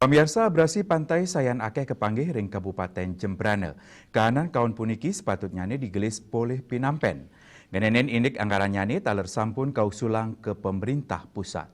Pemirsa abrasi pantai Sayan Akeh kepanggih ring Kabupaten Jembrane. Kahanan kawan puniki sepatutnya digelis poleh Pinampen. Ngenenen indik anggarannya taler sampun kausulang ke pemerintah pusat.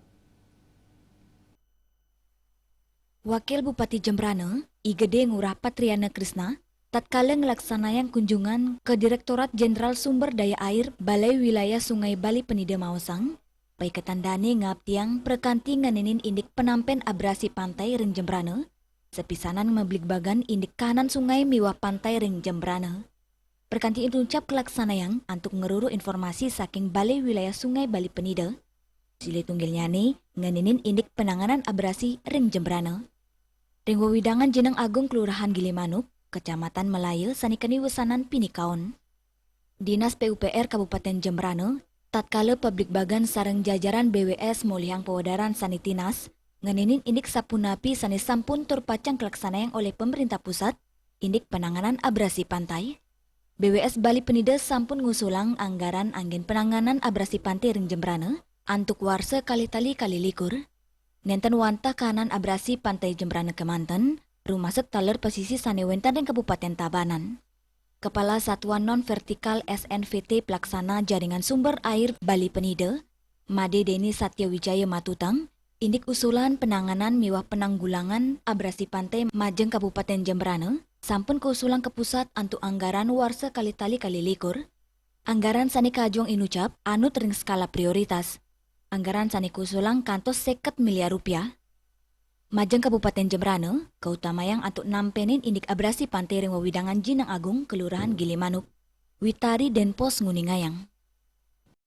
Wakil Bupati Jembrane, Igede Ngurah Patriana Krisna, tatkala ngelaksanayan kunjungan ke Direktorat Jenderal Sumber Daya Air Balai Wilayah Sungai Bali Penida Mausang, pai ketandane ngaptiang perkanti nganinin indik penampen abrasi pantai ring Jembrane, sepisanan memblik bagan indik kanan sungai miwah pantai ring Jembrane. Perkanti itu ucap kelaksanayang untuk ngeruru informasi saking Balai Wilayah Sungai Bali Penida, sile tunggilnya nganinin indik penanganan abrasi ring Jembrane. Ring wewidangan Jeneng Agung Kelurahan Gilimanuk, Kecamatan Melayu, sanikani wesanan Pinikaon. Dinas PUPR Kabupaten Jembrane, tatkala publik bagan sareng jajaran BWS Muliang Pewadaran Sanitinas, ngeninin indik sapunapi sane sampun terpacang kelaksanaan oleh pemerintah pusat, indik penanganan abrasi pantai. BWS Bali Penida sampun ngusulang anggaran angin penanganan abrasi pantai ring Jembrane, antuk warsa kali-tali kali likur. Nenten wantah kanan abrasi pantai Jembrane kemanten, rumah taler pesisi sanewentan dan Kabupaten Tabanan. Kepala Satuan Non-Vertikal SNVT Pelaksana Jaringan Sumber Air Bali Penida, Made Deni Satyawijaya Matutang, indik usulan penanganan miwah penanggulangan abrasi pantai Majeng Kabupaten Jembrane, sampun keusulan ke pusat antuk anggaran warsa kali-tali kali likur. Anggaran sani kajong inucap anut ring skala prioritas. Anggaran sani kusulang kantos 50 miliar rupiah. Majeng Kabupaten Jembrane, keutamayang antuk nampenin indik abrasi pantai ring wewidangan Jeneng Agung Kelurahan Gilimanuk. Witari Denpos Nguningayang.